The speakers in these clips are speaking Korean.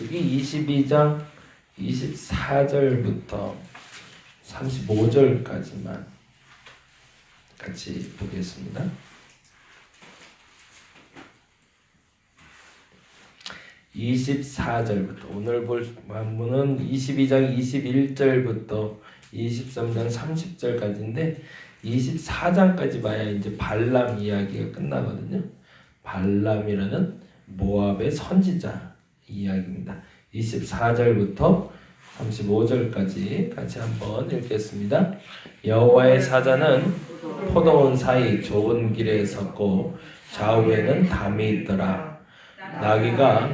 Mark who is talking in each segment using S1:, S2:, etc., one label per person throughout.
S1: 민수기 22장 24절부터 35절까지만 같이 보겠습니다. 24절부터 오늘 볼 본문은 22장 21절부터 23장 30절까지인데 24장까지 봐야 이제 발람 이야기가 끝나거든요. 발람이라는 모압의 선지자 이야기입니다. 24절부터 35절까지 같이 한번 읽겠습니다. 여호와의 사자는 포도원 사이 좁은 길에 섰고 좌우에는 담이 있더라. 나귀가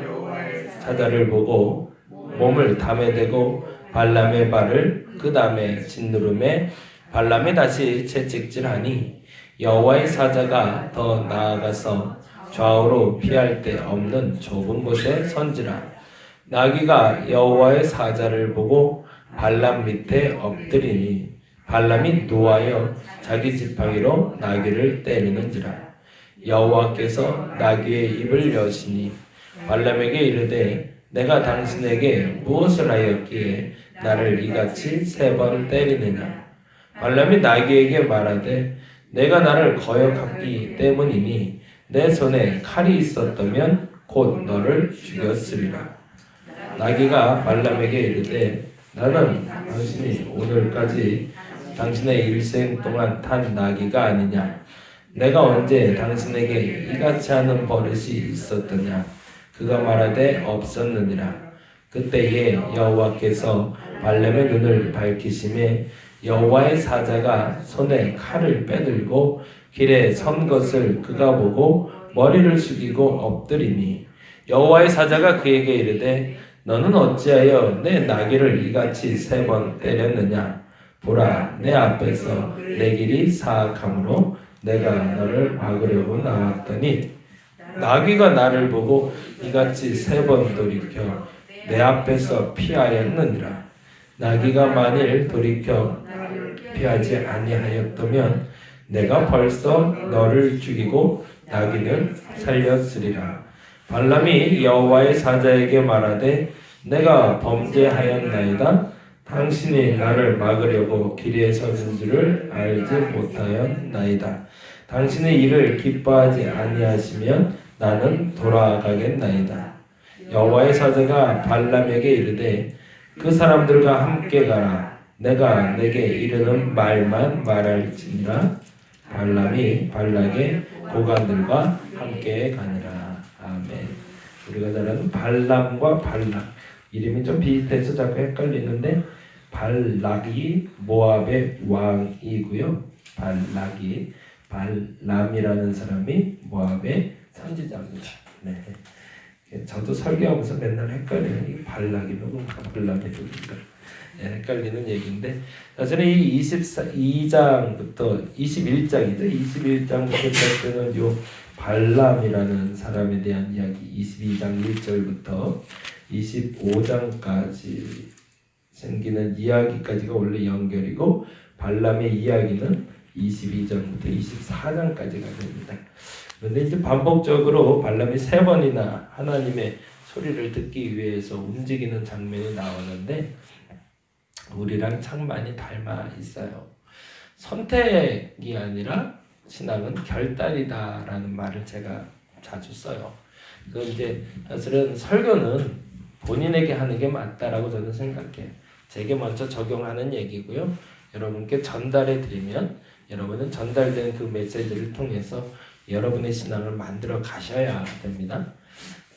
S1: 사자를 보고 몸을 담에 대고 발람의 발을 그 담에 짓누름에 발람이 다시 채찍질하니 여호와의 사자가 더 나아가서 좌우로 피할 데 없는 좁은 곳에 선지라. 나귀가 여호와의 사자를 보고 발람 밑에 엎드리니 발람이 노하여 자기 지팡이로 나귀를 때리는지라. 여호와께서 나귀의 입을 여시니 발람에게 이르되 내가 당신에게 무엇을 하였기에 나를 이같이 3번 때리느냐. 발람이 나귀에게 말하되 내가 나를 거역하기 때문이니 내 손에 칼이 있었다면 곧 너를 죽였으리라. 나귀가 발람에게 이르되 나는 당신이 오늘까지 당신의 일생 동안 탄 나귀가 아니냐. 내가 언제 당신에게 이같이 하는 버릇이 있었더냐. 그가 말하되 없었느니라. 그때에 여호와께서 발람의 눈을 밝히심에 여호와의 사자가 손에 칼을 빼들고 길에 선 것을 그가 보고 머리를 숙이고 엎드리니 여호와의 사자가 그에게 이르되 너는 어찌하여 내 나귀를 이같이 3번 때렸느냐. 보라, 내 앞에서 내 길이 사악함으로 내가 너를 막으려고 나왔더니 나귀가 나를 보고 이같이 3번 돌이켜 내 앞에서 피하였느니라. 나귀가 만일 돌이켜 피하지 아니하였다면 내가 벌써 너를 죽이고 나귀는 살렸으리라. 발람이 여호와의 사자에게 말하되 내가 범죄하였나이다. 당신이 나를 막으려고 길에 서는 줄을 알지 못하였나이다. 당신의 일을 기뻐하지 아니하시면 나는 돌아가겠나이다. 여호와의 사자가 발람에게 이르되 그 사람들과 함께 가라. 내가 내게 이르는 말만 말할지니라. 발람이 발락의 고관들과 함께 가니라. 아멘. 우리가 잘 아는 발람과 발락 이름이 좀 비슷해서 자꾸 헷갈리는데 발락이 모압의 왕이고요. 발람이라는 사람이 모압의 선지자입니다. 네. 저도 설교하면서 맨날 헷갈려요. 이 발락이 누군가 발람이 누군가 헷갈리는 얘기인데 사실은 이 22장부터 21장이죠. 21장부터 시작되는 요 발람이라는 사람에 대한 이야기 22장 1절부터 25장까지 생기는 이야기까지가 원래 연결이고 발람의 이야기는 22장부터 24장까지가 됩니다. 그런데 이제 반복적으로 발람이 3번이나 하나님의 소리를 듣기 위해서 움직이는 장면이 나오는데 우리랑 참 많이 닮아 있어요. 선택이 아니라 신앙은 결단이다라는 말을 제가 자주 써요. 그 이제 사실은 설교는 본인에게 하는 게 맞다라고 저는 생각해요. 제게 먼저 적용하는 얘기고요. 여러분께 전달해 드리면 여러분은 전달된 그 메시지를 통해서 여러분의 신앙을 만들어 가셔야 됩니다.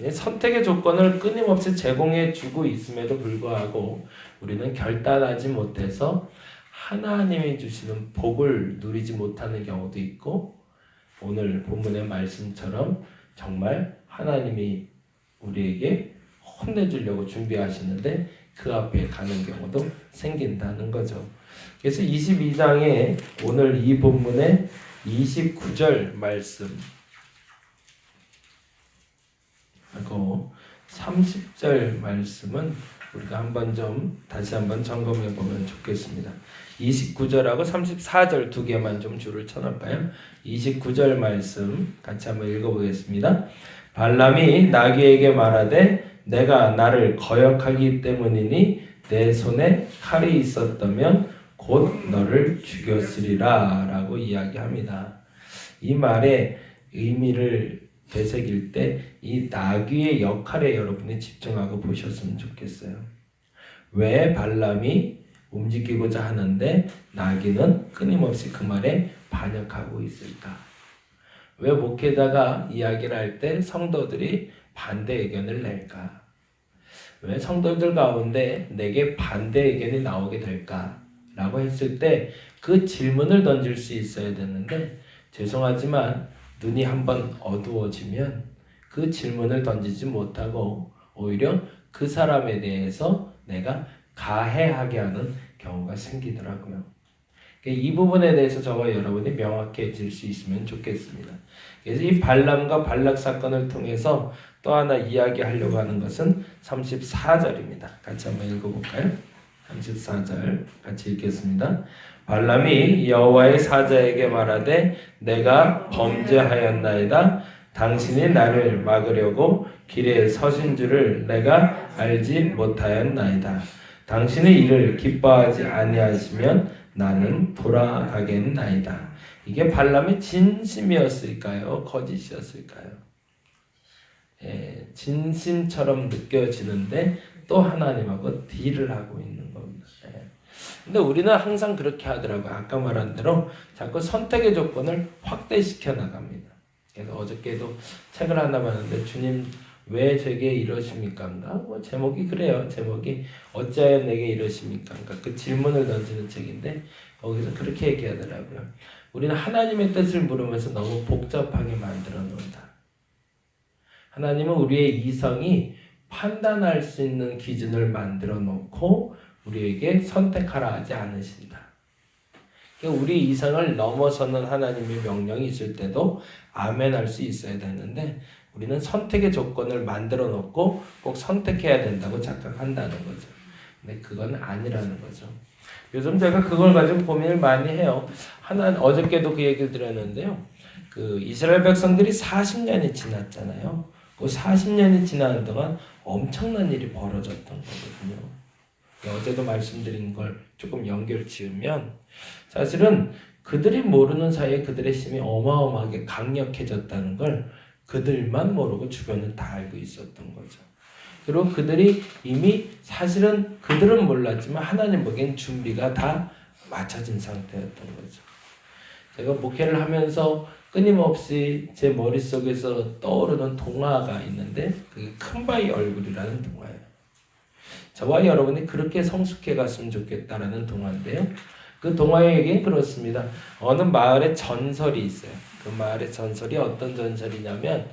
S1: 선택의 조건을 끊임없이 제공해 주고 있음에도 불구하고 우리는 결단하지 못해서 하나님이 주시는 복을 누리지 못하는 경우도 있고 오늘 본문의 말씀처럼 정말 하나님이 우리에게 혼내주려고 준비하시는데 그 앞에 가는 경우도 생긴다는 거죠. 그래서 22장에 오늘 이 본문의 29절 말씀 하고 30절 말씀은 우리가 한번 좀 다시 한번 점검해 보면 좋겠습니다. 29절하고 34절 두 개만 좀 줄을 쳐놓을까요? 29절 말씀 같이 한번 읽어보겠습니다. 발람이 나귀에게 말하되 내가 나를 거역하기 때문이니 내 손에 칼이 있었다면 곧 너를 죽였으리라 라고 이야기합니다. 이 말의 의미를 되새길 때 이 나귀의 역할에 여러분이 집중하고 보셨으면 좋겠어요. 왜 발람이 움직이고자 하는데 나귀는 끊임없이 그 말에 반역하고 있을까? 왜 목회자가 이야기를 할 때 성도들이 반대 의견을 낼까? 왜 성도들 가운데 내게 반대 의견이 나오게 될까? 라고 했을 때 그 질문을 던질 수 있어야 되는데 죄송하지만 눈이 한번 어두워지면 그 질문을 던지지 못하고 오히려 그 사람에 대해서 내가 가해하게 하는 경우가 생기더라고요. 이 부분에 대해서 저와 여러분이 명확해질 수 있으면 좋겠습니다. 그래서 이 발람과 발락 사건을 통해서 또 하나 이야기하려고 하는 것은 34절입니다. 같이 한번 읽어볼까요? 34절 같이 읽겠습니다. 발람이 여호와의 사자에게 말하되 내가 범죄하였나이다. 당신이 나를 막으려고 길에 서신 줄을 내가 알지 못하였나이다. 당신의 일을 기뻐하지 아니하시면 나는 돌아가겠나이다. 이게 발람의 진심이었을까요? 거짓이었을까요? 진심처럼 느껴지는데 또 하나님하고 딜을 하고 있는 겁니다. 근데 우리는 항상 그렇게 하더라고요. 아까 말한 대로 자꾸 선택의 조건을 확대시켜 나갑니다. 그래서 어저께도 책을 하나 봤는데 주님 왜 제게 이러십니까? 뭐 제목이 그래요. 제목이 어찌하여 내게 이러십니까? 그 질문을 던지는 책인데 거기서 그렇게 얘기하더라고요. 우리는 하나님의 뜻을 물으면서 너무 복잡하게 만들어 놓는다. 하나님은 우리의 이성이 판단할 수 있는 기준을 만들어 놓고 우리에게 선택하라 하지 않으신다. 우리 이성을 넘어서는 하나님의 명령이 있을 때도 아멘 할 수 있어야 되는데 우리는 선택의 조건을 만들어 놓고 꼭 선택해야 된다고 착각한다는 거죠. 근데 그건 아니라는 거죠. 요즘 제가 그걸 가지고 고민을 많이 해요. 어저께도 그 얘기를 드렸는데요. 그 이스라엘 백성들이 40년이 지났잖아요. 그 40년이 지나는 동안 엄청난 일이 벌어졌던 거거든요. 어제도 말씀드린 걸 조금 연결 지으면 사실은 그들이 모르는 사이에 그들의 힘이 어마어마하게 강력해졌다는 걸 그들만 모르고 주변은 다 알고 있었던 거죠. 그리고 그들이 이미 사실은 그들은 몰랐지만 하나님 보기엔 준비가 다 맞춰진 상태였던 거죠. 제가 목회를 하면서 끊임없이 제 머릿속에서 떠오르는 동화가 있는데 그게 큰바위 얼굴이라는 동화예요. 저와 여러분이 그렇게 성숙해 갔으면 좋겠다라는 동화인데요. 그 동화의 얘기는 그렇습니다. 어느 마을에 전설이 있어요. 그 마을의 전설이 어떤 전설이냐면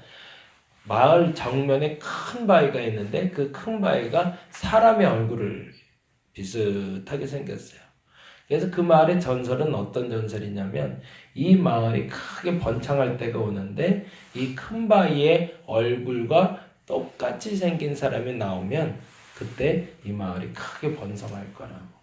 S1: 마을 정면에 큰 바위가 있는데 그 큰 바위가 사람의 얼굴을 비슷하게 생겼어요. 그래서 그 마을의 전설은 어떤 전설이냐면 이 마을이 크게 번창할 때가 오는데 이 큰 바위의 얼굴과 똑같이 생긴 사람이 나오면 그때 이 마을이 크게 번성할 거라고.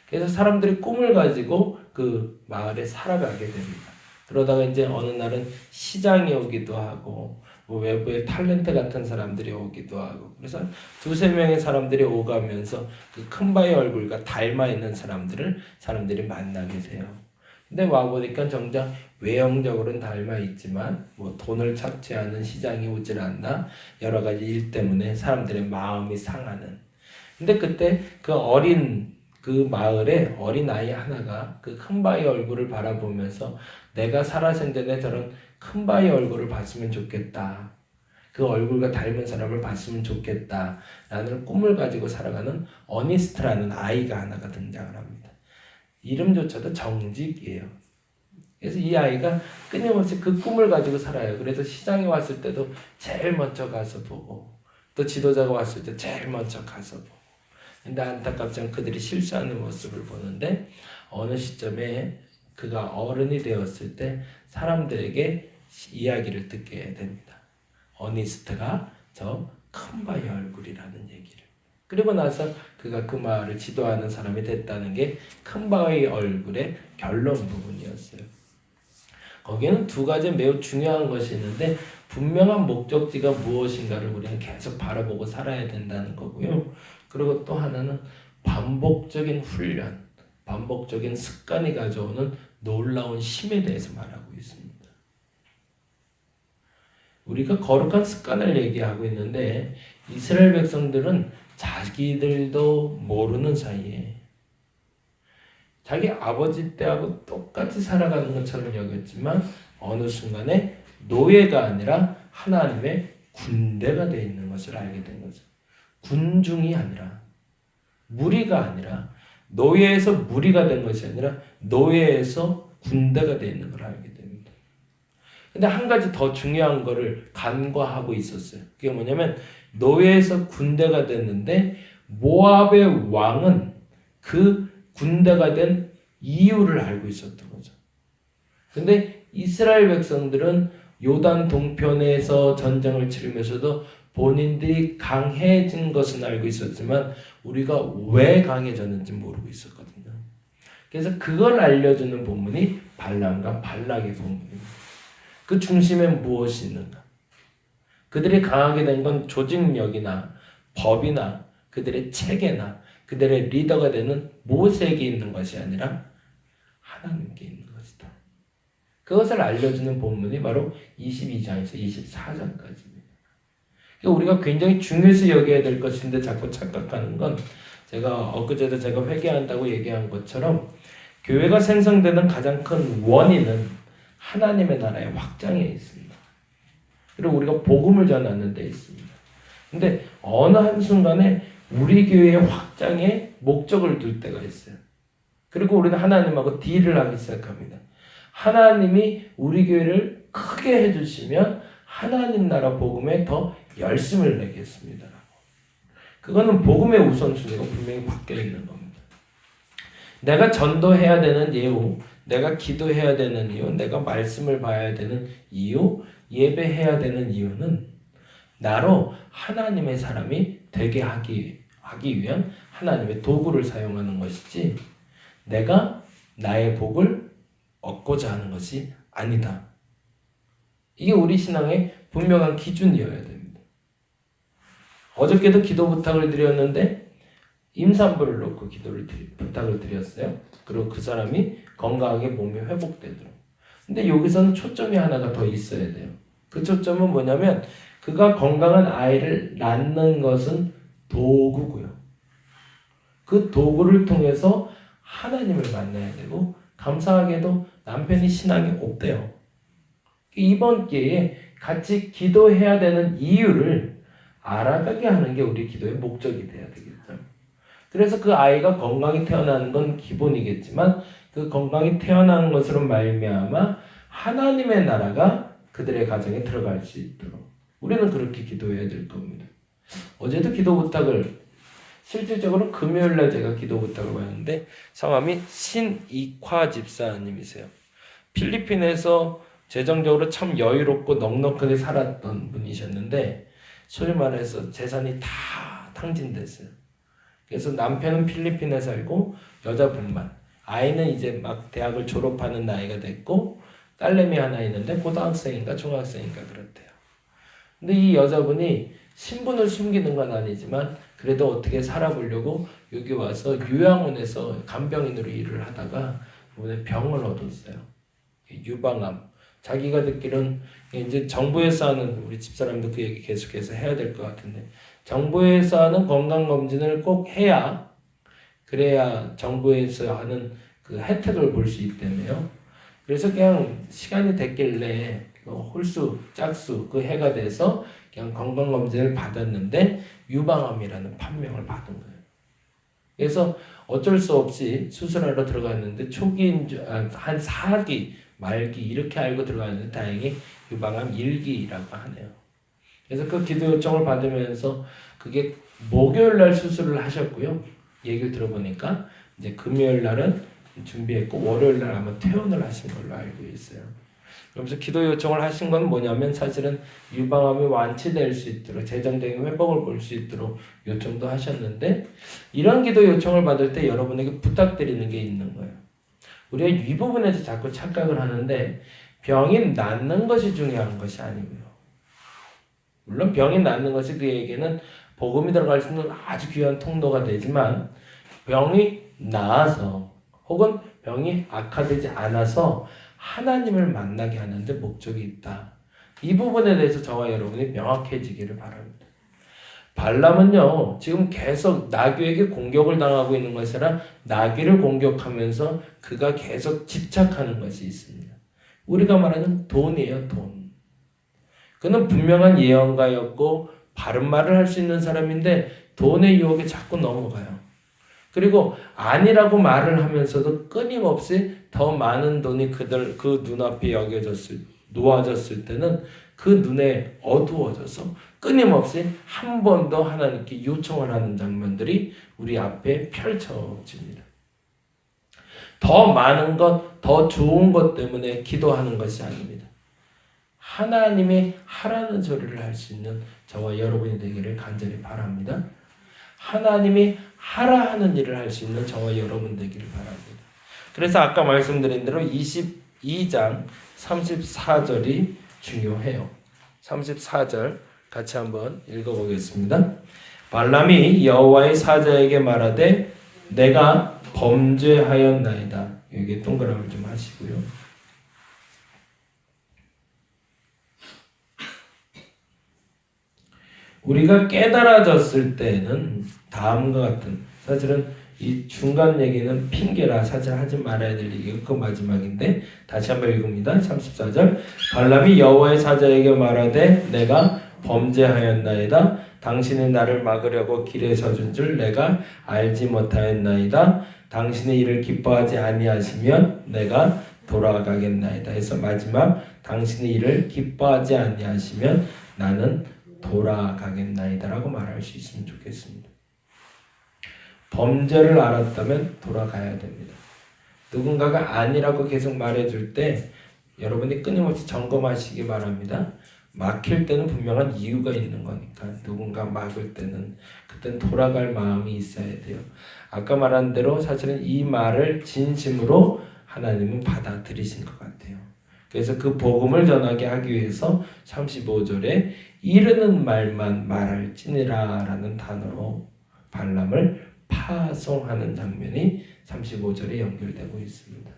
S1: 그래서 사람들이 꿈을 가지고 그 마을에 살아가게 됩니다. 그러다가 이제 어느 날은 시장이 오기도 하고 뭐 외부의 탤런트 같은 사람들이 오기도 하고 그래서 두세 명의 사람들이 오가면서 그 큰 바위 얼굴과 닮아 있는 사람들이 만나게 돼요. 근데 와보니까 정작 외형적으로는 닮아 있지만 뭐 돈을 착취하는 시장이 오질 않나 여러 가지 일 때문에 사람들의 마음이 상하는. 근데 그때 그 마을에 어린 아이 하나가 그 큰 바위 얼굴을 바라보면서 내가 살아생전에 저런 큰 바위 얼굴을 봤으면 좋겠다. 그 얼굴과 닮은 사람을 봤으면 좋겠다. 라는 꿈을 가지고 살아가는 어니스트라는 아이가 하나가 등장을 합니다. 이름조차도 정직이에요. 그래서 이 아이가 끊임없이 그 꿈을 가지고 살아요. 그래서 시장에 왔을 때도 제일 먼저 가서 보고 또 지도자가 왔을 때 제일 먼저 가서 보고 근데 안타깝지만 그들이 실수하는 모습을 보는데 어느 시점에 그가 어른이 되었을 때 사람들에게 이야기를 듣게 됩니다. 어니스트가 저 큰 바위 얼굴이라는 얘기를. 그리고 나서 그가 그 마을을 지도하는 사람이 됐다는 게 큰 바위 얼굴의 결론 부분이었어요. 거기에는 두 가지 매우 중요한 것이 있는데 분명한 목적지가 무엇인가를 우리는 계속 바라보고 살아야 된다는 거고요. 그리고 또 하나는 반복적인 훈련, 반복적인 습관이 가져오는 놀라운 힘에 대해서 말하고 있습니다. 우리가 거룩한 습관을 얘기하고 있는데 이스라엘 백성들은 자기들도 모르는 사이에 자기 아버지 때하고 똑같이 살아가는 것처럼 여겼지만 어느 순간에 노예가 아니라 하나님의 군대가 되어 있는 것을 알게 된 거죠. 군중이 아니라 무리가 아니라 노예에서 무리가 된 것이 아니라 노예에서 군대가 되어 있는 걸 알게 됩니다. 근데 한 가지 더 중요한 거를 간과하고 있었어요. 그게 뭐냐면 노예에서 군대가 됐는데 모압의 왕은 그 군대가 된 이유를 알고 있었던 거죠. 근데 이스라엘 백성들은 요단 동편에서 전쟁을 치르면서도 본인들이 강해진 것은 알고 있었지만 우리가 왜 강해졌는지 모르고 있었거든요. 그래서 그걸 알려주는 본문이 발람과 발락의 본문입니다. 그 중심에 무엇이 있는가? 그들이 강하게 된 건 조직력이나 법이나 그들의 체계나 그들의 리더가 되는 모세에게 있는 것이 아니라 하나님께 있는 것이다. 그것을 알려주는 본문이 바로 22장에서 24장까지입니다. 우리가 굉장히 중요시 여겨야 될 것인데 자꾸 착각하는 건 제가 엊그제도 제가 회개한다고 얘기한 것처럼 교회가 생성되는 가장 큰 원인은 하나님의 나라의 확장에 있습니다. 그리고 우리가 복음을 전하는 데 있습니다. 근데 어느 한순간에 우리 교회의 확장에 목적을 둘 때가 있어요. 그리고 우리는 하나님하고 딜을 하기 시작합니다. 하나님이 우리 교회를 크게 해주시면 하나님 나라 복음에 더 열심을 내겠습니다. 그거는 복음의 우선순위가 분명히 바뀌어 있는 겁니다. 내가 전도해야 되는 이유, 내가 기도해야 되는 이유, 내가 말씀을 봐야 되는 이유, 예배해야 되는 이유는 나로 하나님의 사람이 되게 하기 위한 하나님의 도구를 사용하는 것이지 내가 나의 복을 얻고자 하는 것이 아니다. 이게 우리 신앙의 분명한 기준이어야 됩니다. 어저께도 기도 부탁을 드렸는데 임산부를 놓고 부탁을 드렸어요. 그리고 그 사람이 건강하게 몸이 회복되도록. 근데 여기서는 초점이 하나가 더 있어야 돼요. 그 초점은 뭐냐면 그가 건강한 아이를 낳는 것은 도구고요. 그 도구를 통해서 하나님을 만나야 되고 감사하게도 남편이 신앙이 없대요. 이번 기회에 같이 기도해야 되는 이유를 알아가게 하는 게 우리 기도의 목적이 돼야 되겠죠. 그래서 그 아이가 건강히 태어나는 건 기본이겠지만 그 건강히 태어나는 것으로 말미암아 하나님의 나라가 그들의 가정에 들어갈 수 있도록 우리는 그렇게 기도해야 될 겁니다. 어제도 기도 부탁을 실질적으로 금요일날 제가 기도 부탁을 받았는데 성함이 신익화 집사님이세요. 필리핀에서 재정적으로 참 여유롭고 넉넉하게 살았던 분이셨는데 소위 말해서 재산이 다 탕진됐어요. 그래서 남편은 필리핀에 살고 여자분만, 아이는 이제 막 대학을 졸업하는 나이가 됐고 딸내미 하나 있는데 고등학생인가 중학생인가 그렇대요. 근데 이 여자분이 신분을 숨기는 건 아니지만 그래도 어떻게 살아보려고 여기 와서 요양원에서 간병인으로 일을 하다가 이번에 병을 얻었어요. 유방암. 자기가 듣기로는 이제 정부에서 하는, 우리 집사람도 그 얘기 계속해서 해야 될 것 같은데, 정부에서 하는 건강검진을 꼭 해야, 그래야 정부에서 하는 그 혜택을 볼 수 있다며요. 그래서 그냥 시간이 됐길래 홀수, 짝수 그 해가 돼서 그냥 건강검진을 받았는데 유방암이라는 판명을 받은 거예요. 그래서 어쩔 수 없이 수술하러 들어갔는데 초기인 한 4기, 말기 이렇게 알고 들어갔는데 다행히 유방암 1기라고 하네요. 그래서 그 기도 요청을 받으면서 그게 목요일 날 수술을 하셨고요. 얘기를 들어보니까 이제 금요일 날은 준비했고 월요일 날 아마 퇴원을 하신 걸로 알고 있어요. 그러면서 기도 요청을 하신 건 뭐냐면 사실은 유방암이 완치될 수 있도록 재정적인 회복을 볼 수 있도록 요청도 하셨는데, 이런 기도 요청을 받을 때 여러분에게 부탁드리는 게 있는 거예요. 우리가 이 부분에서 자꾸 착각을 하는데 병이 낫는 것이 중요한 것이 아니고요. 물론 병이 낫는 것이 그에게는 복음이 들어갈 수 있는 아주 귀한 통로가 되지만 병이 나아서 혹은 병이 악화되지 않아서 하나님을 만나게 하는데 목적이 있다. 이 부분에 대해서 저와 여러분이 명확해지기를 바랍니다. 발람은요, 지금 계속 나귀에게 공격을 당하고 있는 것이 아니라 나귀를 공격하면서 그가 계속 집착하는 것이 있습니다. 우리가 말하는 돈이에요, 돈. 그는 분명한 예언가였고 바른 말을 할 수 있는 사람인데 돈의 유혹에 자꾸 넘어가요. 그리고 아니라고 말을 하면서도 끊임없이 더 많은 돈이 그 눈앞에 놓아졌을 때는 그 눈에 어두워져서 끊임없이 한 번 더 하나님께 요청을 하는 장면들이 우리 앞에 펼쳐집니다. 더 많은 것, 더 좋은 것 때문에 기도하는 것이 아닙니다. 하나님이 하라는 소리를 할 수 있는 저와 여러분이 되기를 간절히 바랍니다. 하나님이 하라 하는 일을 할 수 있는 저와 여러분 되기를 바랍니다. 그래서 아까 말씀드린 대로 22장 34절이 중요해요. 34절 같이 한번 읽어보겠습니다. 발람이 여호와의 사자에게 말하되 내가 범죄하였나이다. 여기에 동그라미 좀 하시고요. 우리가 깨달아졌을 때는 다음과 같은, 사실은 이 중간 얘기는 핑계라 사실 하지 말아야 될 얘기가 그 마지막인데 다시 한번 읽습니다. 34절 발람이 여호와의 사자에게 말하되 내가 범죄하였나이다. 당신이 나를 막으려고 길에 서준 줄 내가 알지 못하였나이다. 당신의 일을 기뻐하지 아니하시면 내가 돌아가겠나이다. 해서 마지막 당신의 일을 기뻐하지 아니하시면 나는 돌아가겠나이다 라고 말할 수 있으면 좋겠습니다. 범죄를 알았다면 돌아가야 됩니다. 누군가가 아니라고 계속 말해줄 때 여러분이 끊임없이 점검하시기 바랍니다. 막힐 때는 분명한 이유가 있는 거니까 누군가 막을 때는 그땐 돌아갈 마음이 있어야 돼요. 아까 말한 대로 사실은 이 말을 진심으로 하나님은 받아들이신 것 같아요. 그래서 그 복음을 전하게 하기 위해서 35절에 이르는 말만 말할지니라 라는 단어로 발람을 파송하는 장면이 35절에 연결되고 있습니다.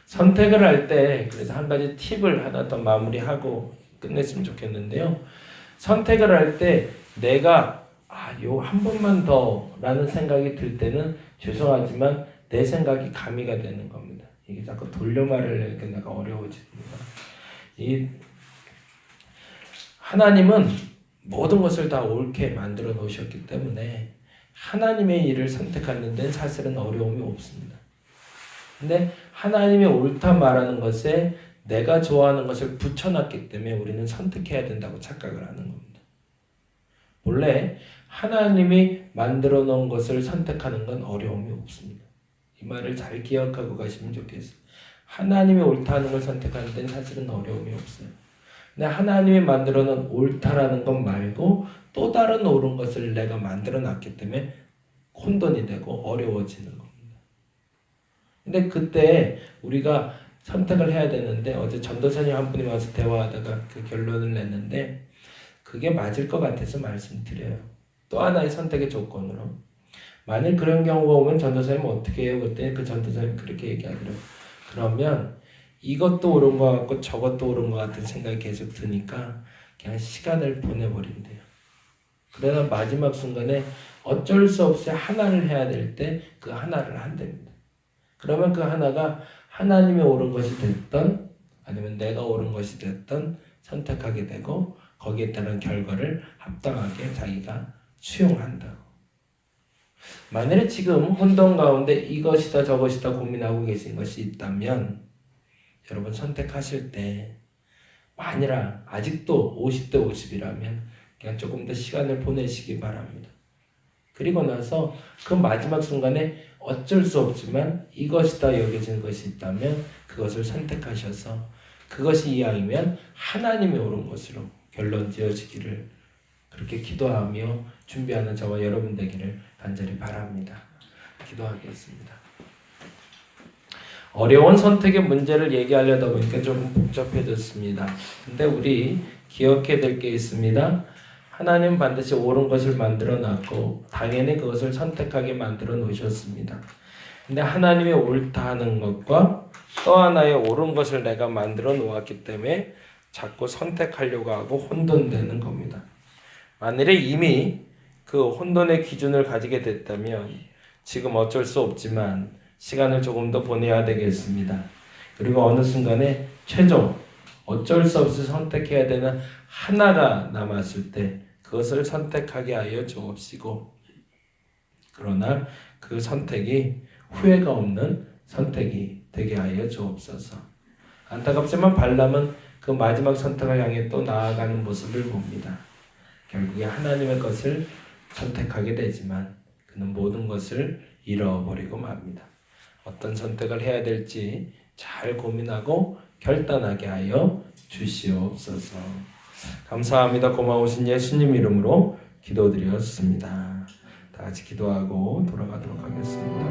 S1: 선택을 할 때 그래서 한 가지 팁을 하나 더 마무리하고 끝냈으면 좋겠는데요. 선택을 할 때 내가 요 한 번만 더 라는 생각이 들 때는 죄송하지만 내 생각이 가미가 되는 겁니다. 이게 자꾸 돌려 말을 하니까 내가 어려워집니다. 하나님은 모든 것을 다 옳게 만들어 놓으셨기 때문에 하나님의 일을 선택하는 데는 사실은 어려움이 없습니다. 근데 하나님의 옳다 말하는 것에 내가 좋아하는 것을 붙여놨기 때문에 우리는 선택해야 된다고 착각을 하는 겁니다. 원래 하나님이 만들어 놓은 것을 선택하는 건 어려움이 없습니다. 이 말을 잘 기억하고 가시면 좋겠어요. 하나님이 옳다 하는 걸 선택하는 데는 사실은 어려움이 없어요. 근데 하나님이 만들어 놓은 옳다라는 것 말고 또 다른 옳은 것을 내가 만들어 놨기 때문에 혼돈이 되고 어려워지는 겁니다. 근데 그때 우리가 선택을 해야 되는데 어제 전도사님 한 분이 와서 대화하다가 그 결론을 냈는데 그게 맞을 것 같아서 말씀드려요. 또 하나의 선택의 조건으로 만일 그런 경우가 오면 전도사님 어떻게 해요? 그때 그 전도사님 그렇게 얘기하더라고요. 그러면 이것도 옳은 것 같고 저것도 옳은 것 같은 생각이 계속 드니까 그냥 시간을 보내버린대요. 그러나 마지막 순간에 어쩔 수 없이 하나를 해야 될 때 그 하나를 한답니다. 그러면 그 하나가 하나님이 옳은 것이 됐던 아니면 내가 옳은 것이 됐던 선택하게 되고 거기에 따른 결과를 합당하게 자기가 수용한다고. 만일에 지금 혼돈 가운데 이것이다 저것이다 고민하고 계신 것이 있다면 여러분 선택하실 때 만일아 아직도 50대 50이라면 그냥 조금 더 시간을 보내시기 바랍니다. 그리고 나서 그 마지막 순간에 어쩔 수 없지만 이것이다 여겨진 것이 있다면 그것을 선택하셔서 그것이 이왕이면 하나님이 옳은 것으로 결론 지어지기를 그렇게 기도하며 준비하는 저와 여러분 되기를 간절히 바랍니다. 기도하겠습니다. 어려운 선택의 문제를 얘기하려다 보니까 좀 복잡해졌습니다. 근데 우리 기억해야 될 게 있습니다. 하나님 반드시 옳은 것을 만들어 놨고 당연히 그것을 선택하게 만들어 놓으셨습니다. 근데 하나님이 옳다 하는 것과 또 하나의 옳은 것을 내가 만들어 놓았기 때문에 자꾸 선택하려고 하고 혼돈되는 겁니다. 만일에 이미 그 혼돈의 기준을 가지게 됐다면 지금 어쩔 수 없지만 시간을 조금 더 보내야 되겠습니다. 그리고 어느 순간에 최종 어쩔 수 없이 선택해야 되는 하나가 남았을 때 그것을 선택하게 하여 주옵시고, 그러나 그 선택이 후회가 없는 선택이 되게 하여 주옵소서. 안타깝지만 발람은 그 마지막 선택을 향해 또 나아가는 모습을 봅니다. 결국에 하나님의 것을 선택하게 되지만 그는 모든 것을 잃어버리고 맙니다. 어떤 선택을 해야 될지 잘 고민하고 결단하게 하여 주시옵소서. 감사합니다. 고마우신 예수님 이름으로 기도드렸습니다. 다 같이 기도하고 돌아가도록 하겠습니다.